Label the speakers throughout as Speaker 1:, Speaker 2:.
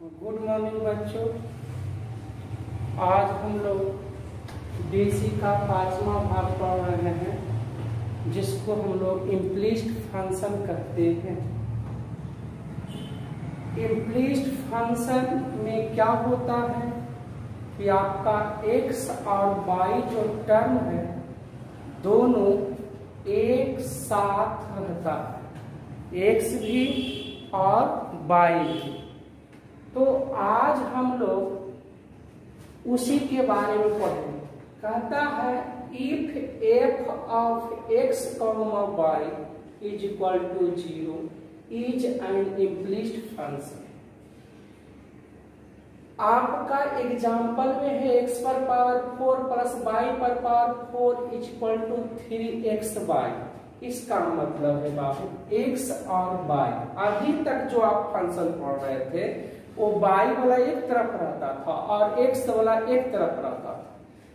Speaker 1: Good morning बच्चों। आज हम लोग डीसी का 5वां भाग पढ़ रहे हैं, जिसको हम लोग इम्प्लिसिट फंक्शन कहते हैं। इम्प्लिसिट फंक्शन में क्या होता है कि आपका x और y जो टर्म है दोनों एक साथ रहता है, x भी और y भी। तो आज हम लोग उसी के बारे में पढ़ेंगे। कहता है if f of x, y is equal to 0 is an implicit function. आपका एग्जाम्पल में है x पर पावर 4 प्लस y पर power 4 is equal to 3xy। इसका मतलब है बाबू x और y, अभी तक जो आप फंक्शन पढ़ रहे थे वो y वाला एक तरफ रहता था और x वाला एक तरफ रहता था,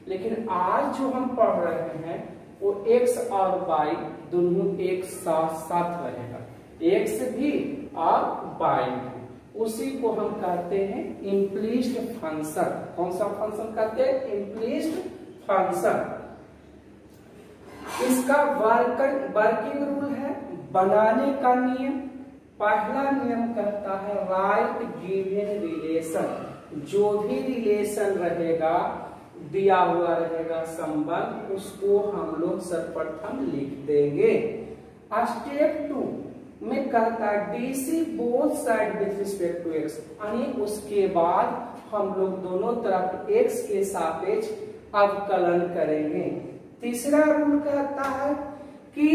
Speaker 1: लेकिन आज जो हम पढ़ रहे हैं वो x और y दोनों एक साथ साथ रहेगा, x भी और y भी। उसी को हम कहते हैं इम्प्लिसिट फंक्शन। कौन सा फंक्शन कहते हैं? Implicit function. इसका वर्किंग रूल है, बनाने का नियम। पहला नियम कहता है राइट गिवन रिलेशन। जो भी रिलेशन रहेगा, दिया हुआ रहेगा संबंध, उसको हम लोग सर्वप्रथम लिख देंगे। स्टेप 2 में कहता है DC both side with respect to X, यानी उसके बाद हम लोग दोनों तरफ एक्स के सापेक्ष अवकलन करेंगे। तीसरा रूल कहता है कि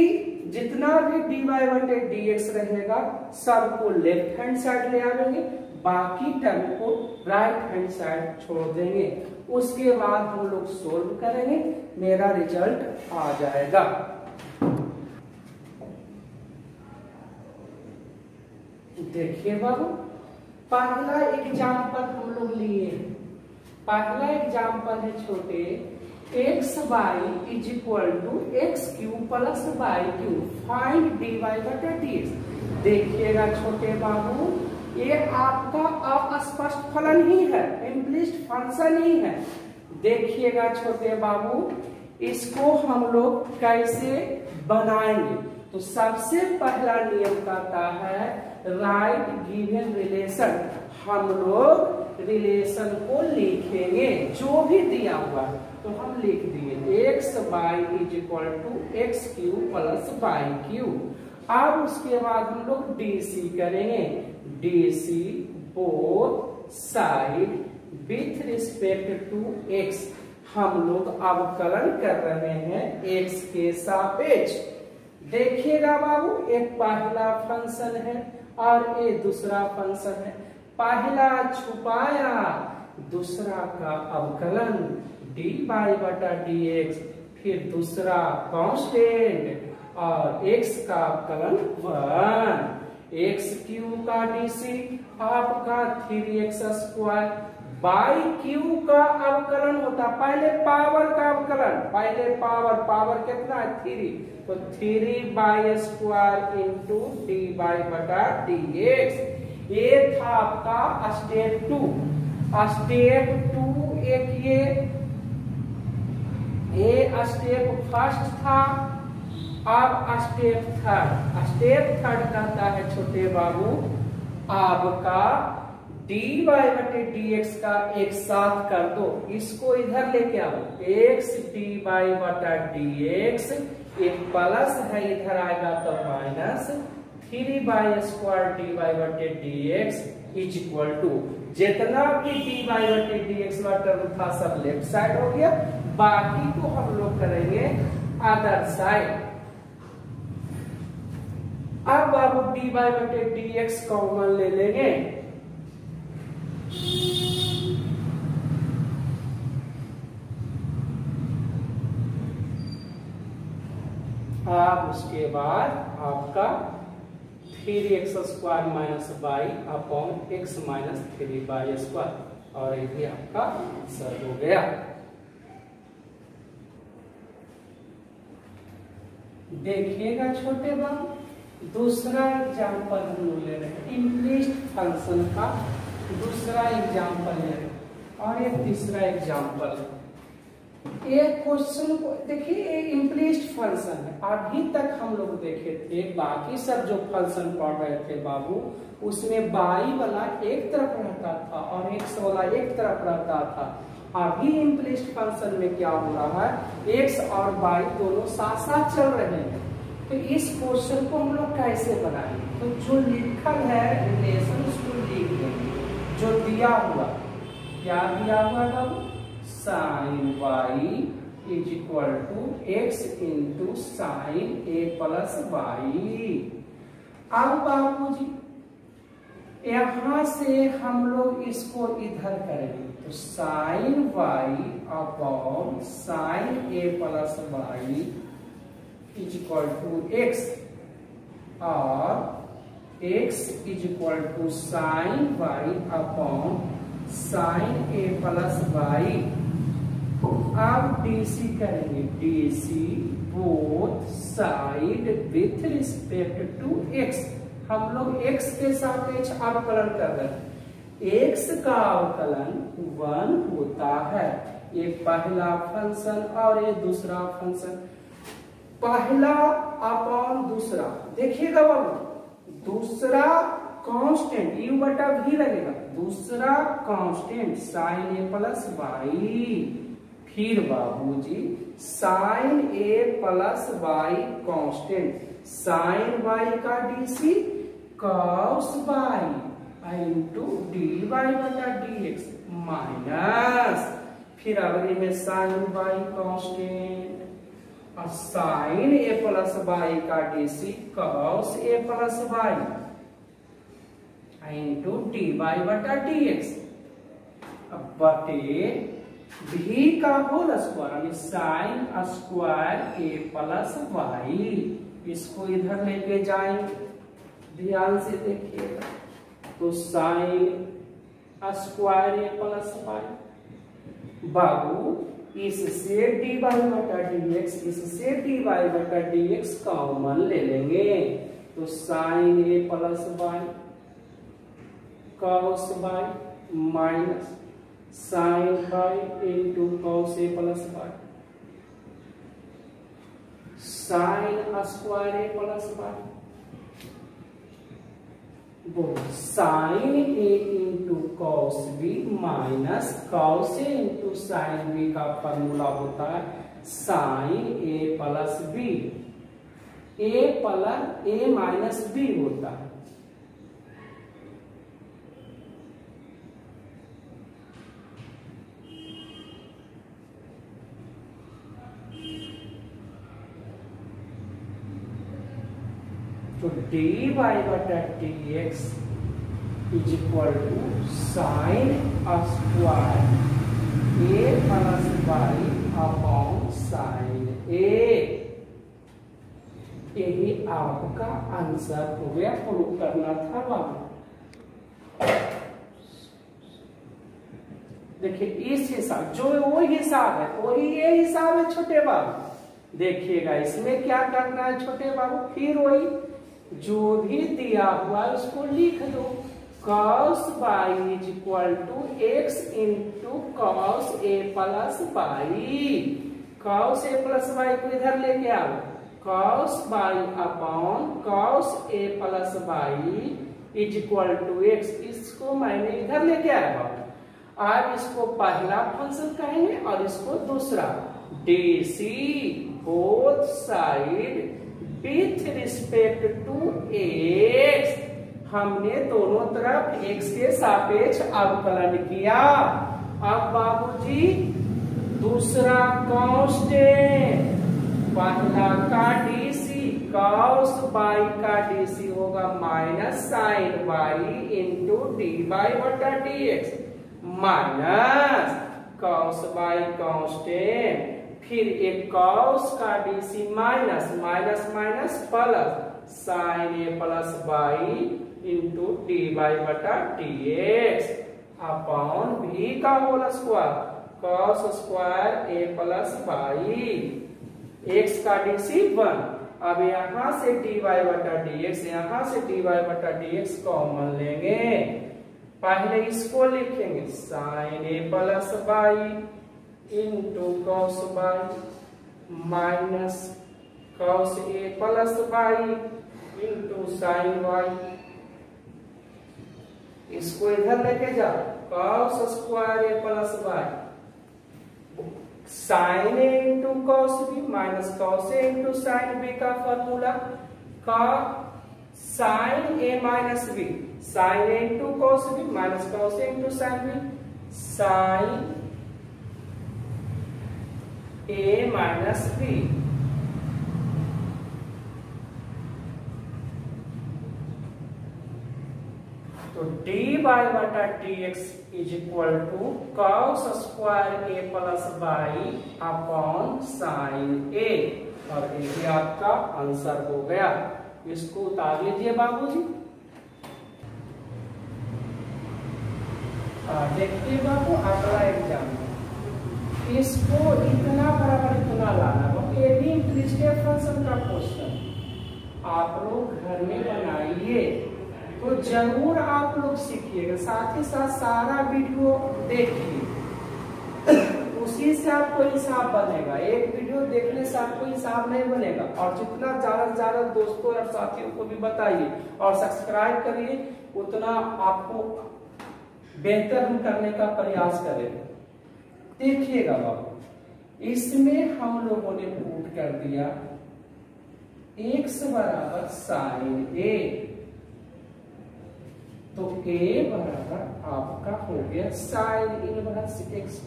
Speaker 1: जितना भी dy बटे dx रहेगा सबको लेफ्ट हैंड साइड ले आएंगे, बाकी टर्म को राइट हैंड साइड छोड़ देंगे। उसके बाद हम लोग सोल्व करेंगे, मेरा रिजल्ट आ जाएगा। देखिए बाबू, पहला एग्जाम्पल हम लोग लिए। पहला एग्जाम्पल है छोटे x y is equal to x cube plus y cube, find dy बटे dx। देखिएगा छोटे बाबू, ये आपका अस्पष्ट फलन ही है, इम्प्लिसिट फंक्शन ही है। देखिएगा छोटे बाबू, इसको हम लोग कैसे बनाएंगे। तो सबसे पहला नियम कहता है राइट गिवन रिलेशन। हम लोग रिलेशन को लिखेंगे, जो भी दिया हुआ है तो हम लिख दिए x y is equal to x cube plus y cube. अब उसके बाद हम लोग डीसी करेंगे, DC both side with respect to x. हम लोग अवकलन कर रहे हैं एक्स के सापेक्ष। देखिएगा बाबू, एक पहला फंक्शन है और ये दूसरा फंक्शन है। पहला छुपाया, दूसरा का अवकलन dy बटा dx, फिर दूसरा कांस्टेंट और x का अवकलन 1। x क्यूब का डीसी आपका 3x स्क्वायर, बाई क्यूब का अवकलन होता पहले पावर का अवकलन, पहले पावर कितना है 3, तो 3 स्क्वायर इंटू dy बटा dx। ये था आपका स्टेप 2। स्टेप 2 एक ये स्टेप फर्स्ट था। अब स्टेप थर्ड। स्टेप थर्ड कहता है छोटे बाबू आपका dy बटे dx का एक साथ कर दो, इसको इधर लेके आओ, x dy बटा dx, एक प्लस है इधर आएगा तो माइनस 3 स्क्वायर dy बटे dx इज इक्वल टू, जितना भी dy बटे dx का टर्म था सब लेफ्ट साइड हो गया, बाकी को हम लोग करेंगे अदर साइड। अब बाबू dy बटे dx कॉमन ले लेंगे, अब उसके बाद आपका 3x square minus y upon x minus 3y square, और ये आपका आंसर हो गया। देखिएगा छोटे बाबू, दूसरा एग्जाम्पल हम लोग ले रहे हैं इम्प्लिसिट फंक्शन का। दूसरा एग्जाम्पल है और एक तीसरा एग्जाम्पल। एक क्वेश्चन को देखिए, इम्प्लीस्ट फंक्शन है। अभी तक हम लोग देखे थे, बाकी सब जो फंक्शन पढ़ रहे थे बाबू, उसमें बाई वाला एक तरफ रहता था और एक्स वाला एक तरफ रहता था। अभी इम्प्लीस्ट फंक्शन में क्या हो रहा है, एक्स और बाई दोनों साथ साथ चल रहे हैं। तो इस क्वेश्चन को हम लोग कैसे बनाएंगे? तो जो लिखल है रिलेशन उसको लिख देंगे। जो दिया हुआ, क्या दिया हुआ है बाबू, sine Y is equal to x into sine A plus Y. अब बाबू जी यहां से हम लोग इसको इधर करेंगे, तो sine Y upon sine A plus Y is equal to X, और X is equal to sine Y upon sine A plus Y. अब डीसी करेंगे, DC both side with respect to x. हम लोग एक्स के सापेक्ष अवकलन कर रहे हैं। एक्स का अवकलन 1 होता है। ये पहला फंक्शन और ये दूसरा फंक्शन। पहला अपॉन दूसरा, देखिएगा बाबू, दूसरा कांस्टेंट यू बटा भी लगेगा, दूसरा constant sine A plus Y. फिर बाबूजी sine A plus Y constant, sine Y का DC cos Y into D Y बटा डी एक्स माइनस, फिर अगले में साइन वाई कांस्टेंट और साइन ए प्लस वाई का डीसी कॉस ए plus Y into D Y बटा डी एक्स। अब बटे भी का whole square, sine square A plus Y. इसको इधर लेके जाएंगे, ध्यान से देखिएगा, तो sine square A plus Y बाबू, इससे डी वाई बटा डी एक्स, इससे डी वाई बटा डी एक्स कॉमन ले लेंगे, तो sine A plus Y cos Y minus sine Y into cos A plus Y, sine square A plus Y, sine A into cos B minus cos A into sine B का formula होता है sine A plus B, A plus A minus B होता है। तो D Y बटा D x is equal to sine square A plus Y upon sine A. यही आपका answer हो गया, प्रूव करना था बाबू। देखिए इस हिसाब, जो वो हिसाब है वही ये हिसाब है छोटे बाबू। देखिएगा इसमें क्या करना है छोटे बाबू, फिर वही जो भी दिया हुआ उसको लिख दो, cos y is equal to x into cos A plus Y. Cos A plus y को इधर लेके आओ, cos y upon cos A plus Y is equal to x. इसको मैंने इधर लेके आया बाबू। अब इसको पहला फंक्शन कहेंगे और इसको दूसरा, DC both side with respect to x. हमने दोनों तरफ एक्स के सापेक्ष अवकलन किया। अब बाबूजी दूसरा कांस्टेंट, पहला का डीसी कॉस वाई का डीसी होगा minus sine Y into D Y बटा D X minus cos Y constant, फिर एक कॉस का DC minus minus minus plus sine A plus Y into D Y बटा डी एक्स अपॉन भी का whole square cos square A plus Y, X का DC 1। अब यहां से डी वाई बटा डी एक्स, यहां से डी वाई बटा डी एक्स कॉमन लेंगे पहले इसको लिखेंगे sine A plus y into cos y minus cos A plus y into sine y. इसको इधर लेके जाओ, cos square A plus y sine A into cos B minus cos A into sine B का formula का sine A minus B, sine A into cos B minus cos A into sine B, sine A minus B. तो d y बटा D x is equal to cos square A plus y upon sine A, और ये आपका answer हो गया। इसको उतार लीजिए बाबूजी। देखिए बाबू अगला एग्जाम, इसको इतना बराबर इतना लाना, एनी इंटरेस्टेड फंक्शन का क्वेश्चन आप लोग घर में बनाइए तो जरूर आप लोग सीखिएगा, साथ ही साथ सारा वीडियो देखिए, उसी से आपको हिसाब बनेगा। एक वीडियो देखने से आपको हिसाब नहीं बनेगा। और जितना ज्यादा से ज्यादा दोस्तों और साथियों को भी बताइए और सब्सक्राइब करिए, उतना आपको बेहतर हम करने का प्रयास करेंगे। देखिएगा बाबू, इसमें हम लोगों ने पुट कर दिया x बराबर साइन ए, तो a बराबर आपका हो गया साइन इनवर्स x,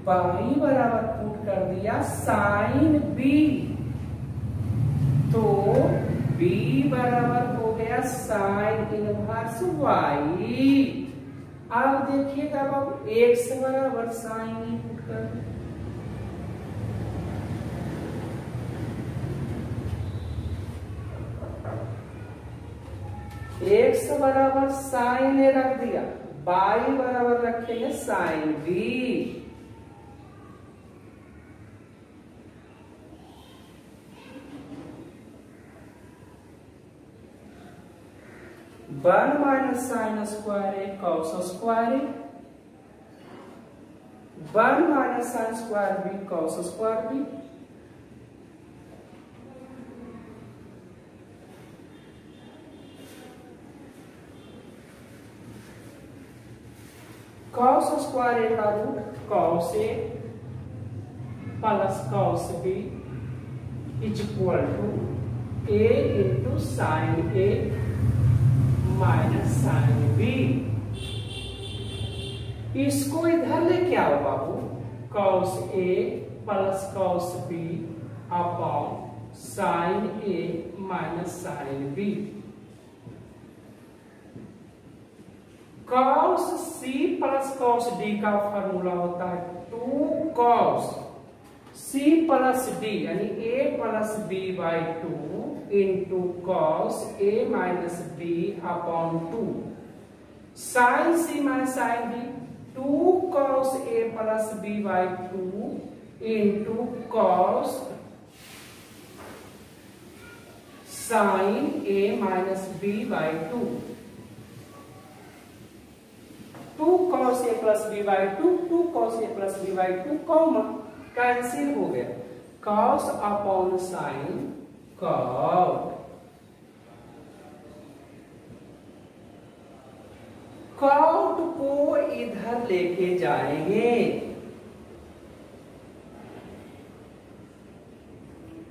Speaker 1: y बराबर पुट कर दिया साइन b, तो b बराबर हो गया साइन इनवर्स y। अब देखिएगा बाबू x बराबर साइन ई पुट कर, x बराबर साइन ए रख दिया, y बराबर रखेंगे sine B. One minus sine square A cos square A, one minus sine square B cos square B, cos square A का root cos A plus cos B is equal to A into sine A minus sine B. इसको इधर लेके आओ बाबू, cos A plus cos B upon sine A minus sine B. Cos C plus cos D का formula होता है two cos C plus D यानी A plus B by two into cos A minus B upon two, sine C minus sine B two cos A plus B by two into cos sine A minus B by two, two cos A plus B by two, two cos A plus B by two common cancel हो गया, cos upon sine cot. Cot को इधर लेके जाएंगे,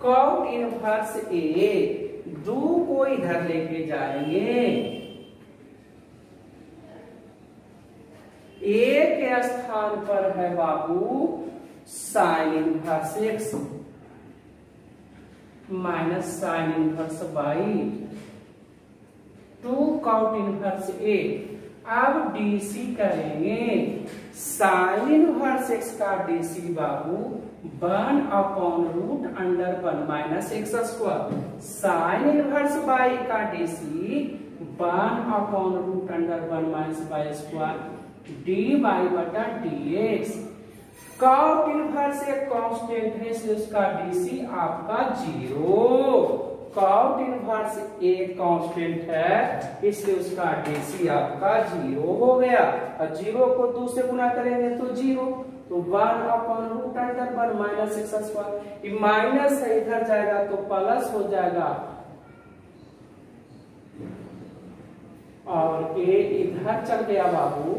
Speaker 1: cot inverse ए, दो को इधर लेके जाएंगे, ए के स्थान पर है बाबू sine inverse x minus sine inverse y two cot inverse A. अब डीसी करेंगे, साइन इनवर्स एक्स का डीसी बाबू one upon root under one minus x square, sine inverse y का DC one upon root under one minus y square d y बटा D x. Cot inverse एक constant है इसलिए उसका DC आपका zero, cot inverse A constant है, इसलिए उसका DC आपका 0 हो गया। और 0 को 2 से गुना करेंगे तो 0, तो 1/√1 माइनस एक्स स्क्वायर। ये माइनस है, इधर जाएगा तो प्लस हो जाएगा, और ए इधर चल गया बाबू,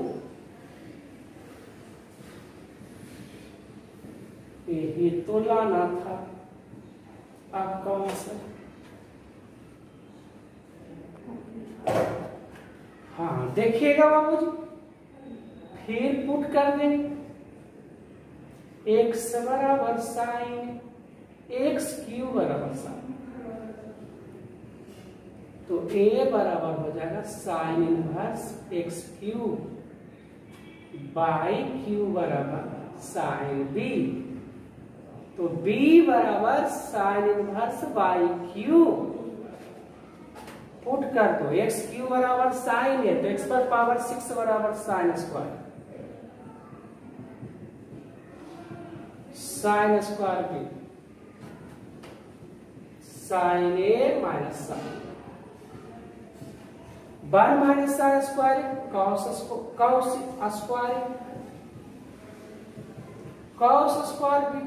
Speaker 1: यही तो लाना था आपका आंसर। हाँ देखिएगा बाबूजी, फिर पुट कर देंगे x बराबर साइन एक्स क्यू बराबर साइन, तो a बराबर हो जाएगा sign inverse x Q by Q बराबर साइन b, तो b बराबर sign inverse by Q. Put कर दो, एक्स क्यू बराबर साइन है तो एक्स पर पावर 6 बराबर साइन स्क्वायर, साइन स्क्वायर भी sine A minus sine, 1 minus sine square cos square, cos square भी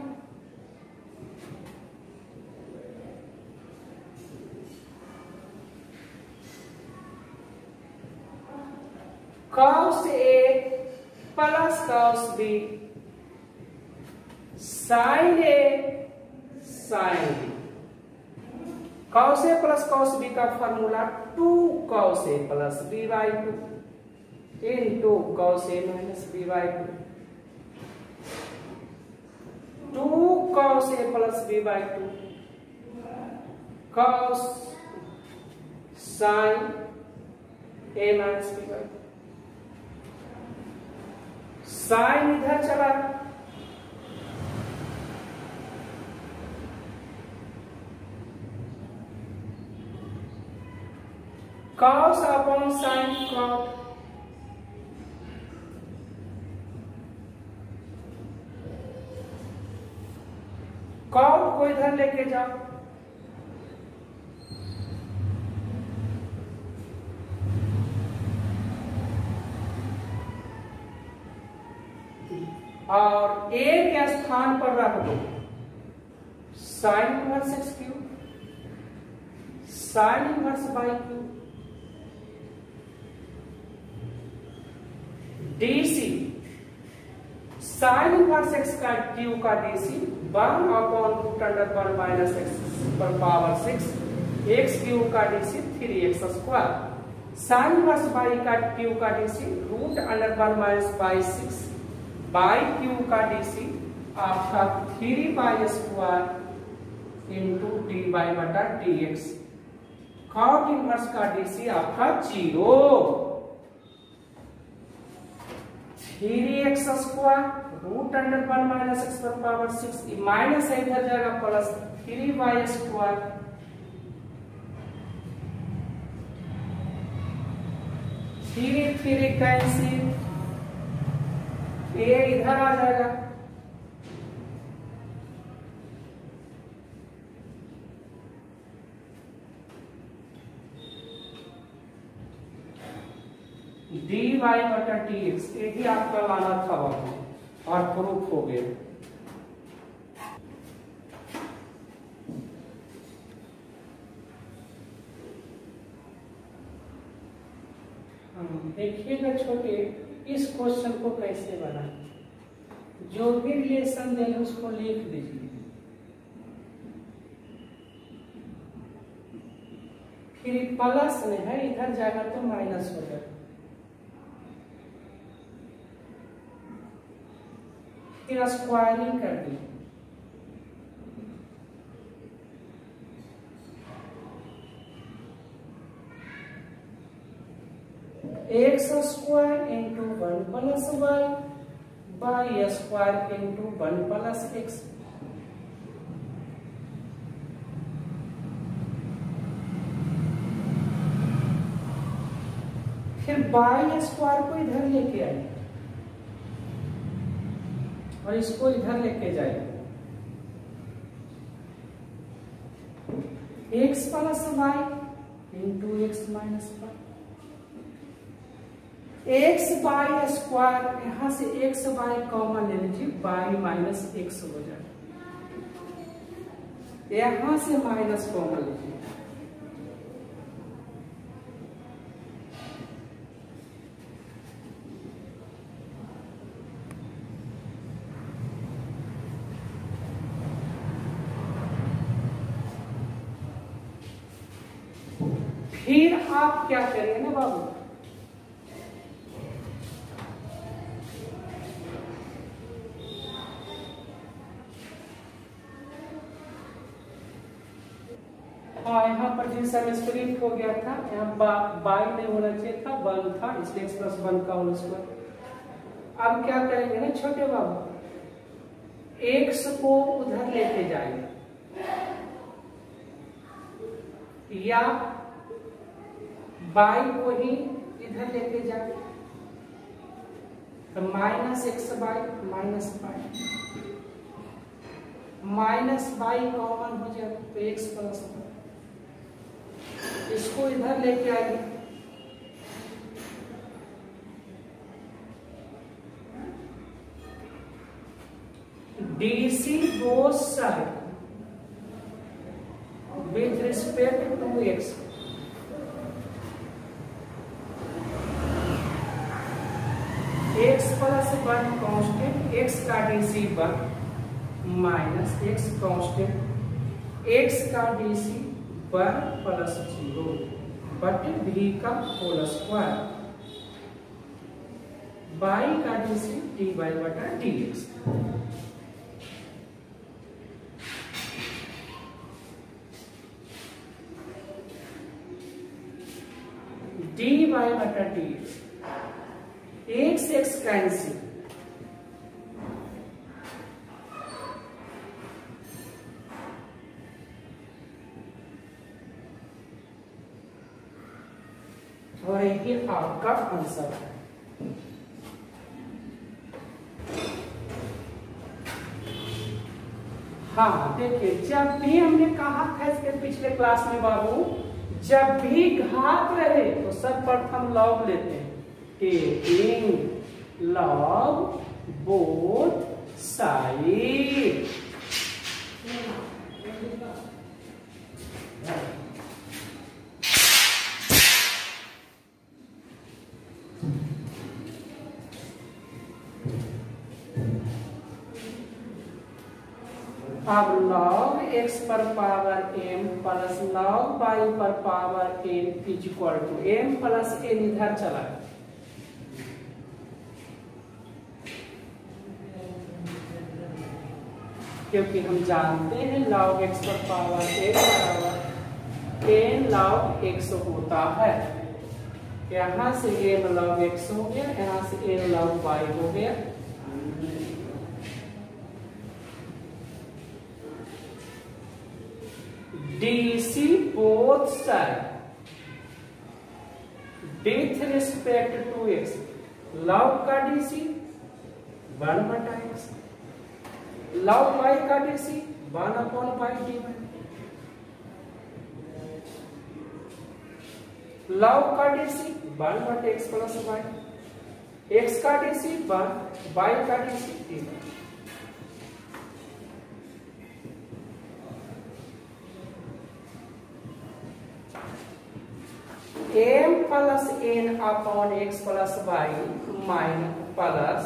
Speaker 1: cos A plus cos B sine A sine B. Cos A plus cos B का formula 2 cos A plus B by 2 into cos A minus B by 2, 2 cos A plus B by 2 cos sine A minus B by 2, sine इधर चला, cos upon sine cot, cot को इधर लेके जाओ, और ए के स्थान पर रख दो sign inverse x Q sine inverse by Q, DC sign inverse x का क्यू का डीसी 1/√1 माइनस एक्स पर पावर 6, एक्स क्यू का DC 3x square, sine inverse y का क्यू का DC √1 minus by 6 by Q का DC आपका 3 square into D y बटा dx, cot inverse का डीसी आपका 0, 3x स्क्वायर √1 माइनस एक्स पर पावर 6, माइनस है इधर जाएगा प्लस 3y स्क्वायर, 3 कैंसिल, ए इधर आ जाएगा, dy बटा dx, यही आपका लाना था बाबू, और प्रूफ हो गया। देखिएगा छोटे, इस क्वेश्चन को कैसे बनाएं, जो भी रिलेशन दें उसको लिख दीजिए, फिर प्लस में है इधर जाएगा तो माइनस हो जाएगा, फिर स्क्वायरिंग कर दी, x square into 1 plus y y square into 1 plus x, फिर बाई स्क्वायर को इधर लेके आए और इसको इधर लेके जाए, x plus Y into x minus y, x y square, यहां से एक्स वाई कॉमन ले लीजिए, वाई माइनस एक्स हो जाए, यहां से माइनस कॉमन लीजिए, फिर आप क्या करेंगे ना बाबू, हाँ यहाँ पर जिन सब स्प्लिट हो गया था, यहाँ बाई नहीं होना चाहिए था, 1 था, इसलिए x प्लस 1 का होल स्क्वायर। अब क्या करेंगे ना छोटे बाबू, x को उधर लेके जाएंगे या बाई को ही इधर लेके जाए, तो minus x y minus y, minus y common हो जाए तो एक्स प्लस, इसको इधर लेके आइए, DC both side with respect to x, x plus 1 constant, x का DC 1 minus x constant, x का डीसी 1 प्लस 0 बटे भी का होल स्क्वायर, बाई का डीसी डी वाई बटा डी एक्स, डी वाई बटा D x, x x cancel, और ये आपका आंसर है। हाँ देखिए, जब भी हमने कहा था इसके पिछले क्लास में बाबू, जब भी घात रहे तो सर्वप्रथम लॉग लेते हैं, टेकिंग लॉग बोथ साइड, अब log x पर power m plus log y पर power n is equal to m plus n इधर चला, क्योंकि हम जानते हैं log x पर पावर n बराबर n log x होता है, यहां से n log x हो गया, यहां से n log y हो गया, DC both side with respect to x, log का DC 1 बटा x, log y का DC 1 upon y dy, log का DC 1 बटा x प्लस y, x का DC 1, y का DC 3, m plus n upon x plus y minus plus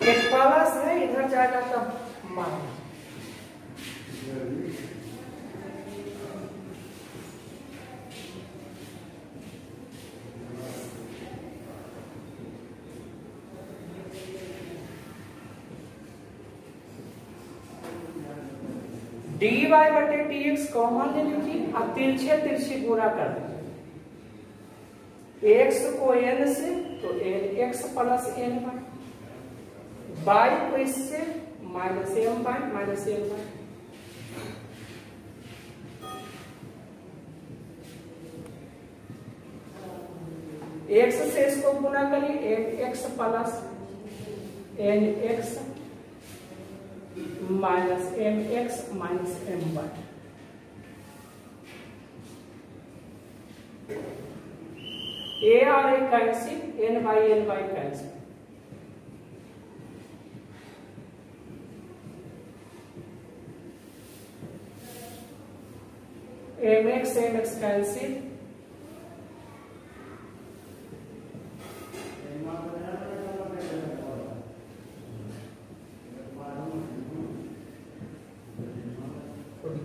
Speaker 1: एक plus है, इधर जाएगा तब माइनस, dy बटे dx कॉमन ले लीजिए, अब तिरछे तिरछे गुणा कर दीजिए, x को n से तो n x plus n y को इससे minus m y minus m y, x से इसको गुणा करिए, x plus n x minus m x minus m y. A और A cancel, n y cancel. M x cancel,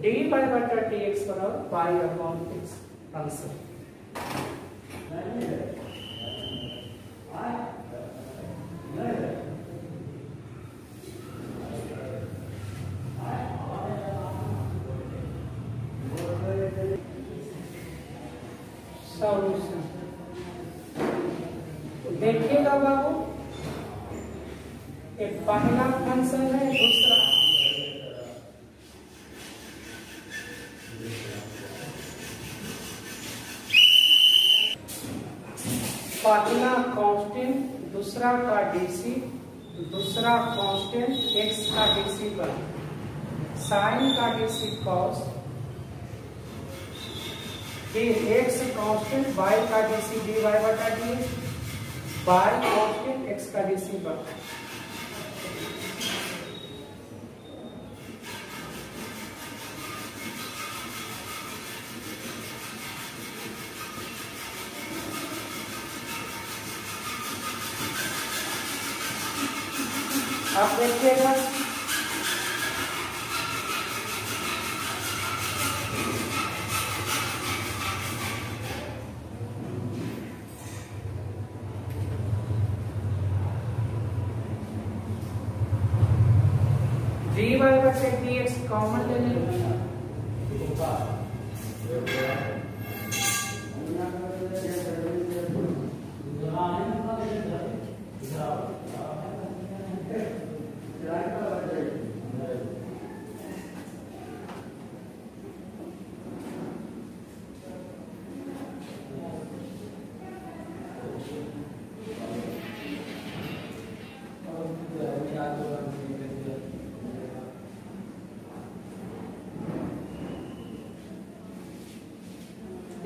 Speaker 1: d y बटा t x बराबर pi upon x. Answer solution देखिएगा बाबू, एक पहला फंक्शन है, दूसरा पहला कांस्टेंट, दूसरा का डीसी, दूसरा कांस्टेंट एक्स का डीसी पर साइन का डीसी कॉस, फिर एक्स कांस्टेंट वाई का डीसी डी वाई बटा डी, वाई कांस्टेंट एक्स का डीसी पर आप देखिएगा। डी वाई बटे डी एक्स कॉमन ले लेंगे,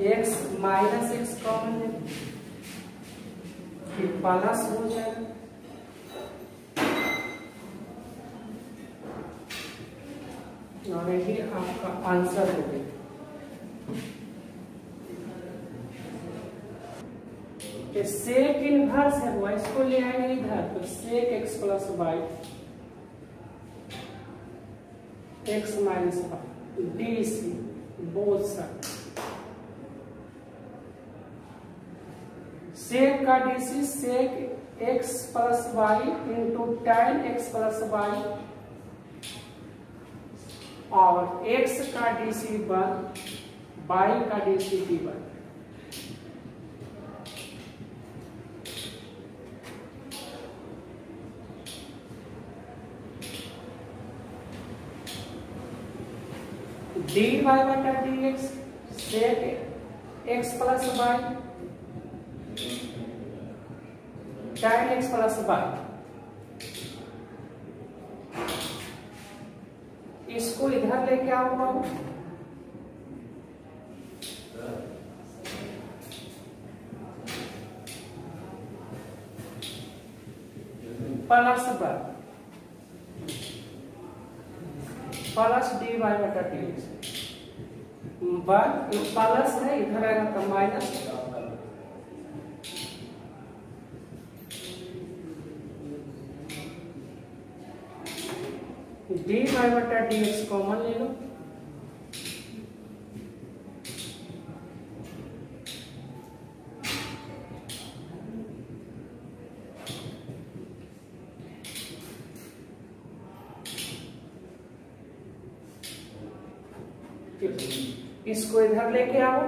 Speaker 1: एक्स माइनस एक्स कॉमन ले, फिर प्लस हो जाएगा, और यही आपका आंसर हो गया। सेक इनवर्स है वो, इसको ले आएंगे इधर, तो sec x plus Y x minus y D C both side, sec का DC sec x plus Y into tan x plus y, और एक्स का डीसी वन वाई का DC D one. D Y बटा D x sec x plus y tan x plus Y, इसको इधर लेके आऊंगा, plus one plus d Y बटा D x, one plus है इधर आएगा तो माइनस, डी वाई बटा डी एक्स कॉमन ले लो, इसको इधर लेके आओ,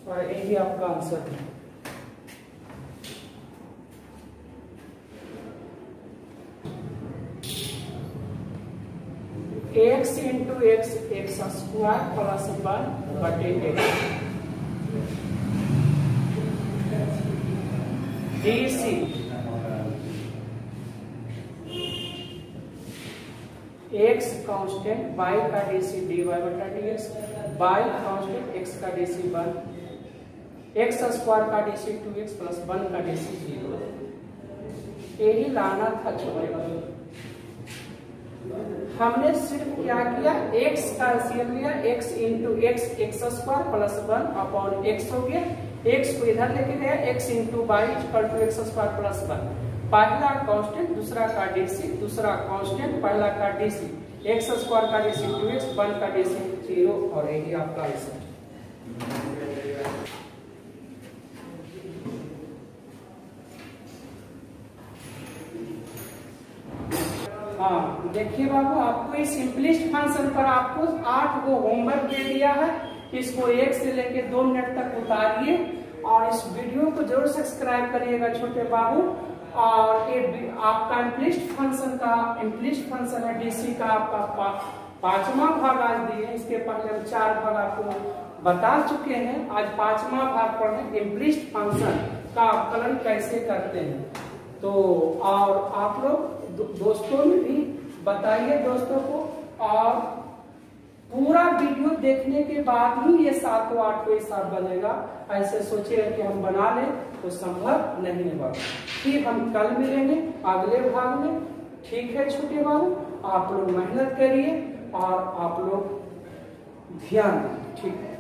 Speaker 1: और यही आपका आंसर है। एक्स स्क्वायर प्लस 1 बटे x DC x constant by का डीसी डी वाई बटा D x by constant x का डीसी 1 एक्स स्क्वायर का डीसी 2x प्लस 1 का डीसी 0। यही लाना था छोटे वाले। हमने सिर्फ क्या किया, x का एलसीएम लिया, x into x x square plus 1 upon x हो गया, x को इधर लेके गया, x into y equal to x square plus 1। पहला कांस्टेंट दूसरा का डीसी, दूसरा कांस्टेंट पहला का डीसी, एक्स स्क्वायर का डीसी 2x 1 का डीसी 0 और यही आपका आंसर। हाँ देखिए बाबू, आपको इस सिंपलिस्ट फंक्शन पर आपको 8 को होमवर्क दे दिया है। इसको 1 से लेके 2 मिनट तक उतारिए और इस वीडियो को जरूर सब्सक्राइब करिएगा छोटे बाबू। और ये आपका इम्प्लिस्ट फंक्शन है डीसी का आपका 5वां भाग आज दिए। इसके पहले हम 4 भाग आपको बता चुके हैं, आज 5वां भाग पढ़े इम्प्लिस्ट फंक्शन का अवकलन कैसे करते हैं। तो और आप लोग दोस्तों में भी बताइए दोस्तों को, और पूरा वीडियो देखने के बाद ही ये 7 8 एक साथ बनेगा। ऐसे सोचिए कि हम बना लें तो संभव नहीं होगा। फिर हम कल मिलेंगे अगले भाग में। ठीक है छोटे बाबू, आप लोग मेहनत करिए और आप लोग ध्यान दें। ठीक है।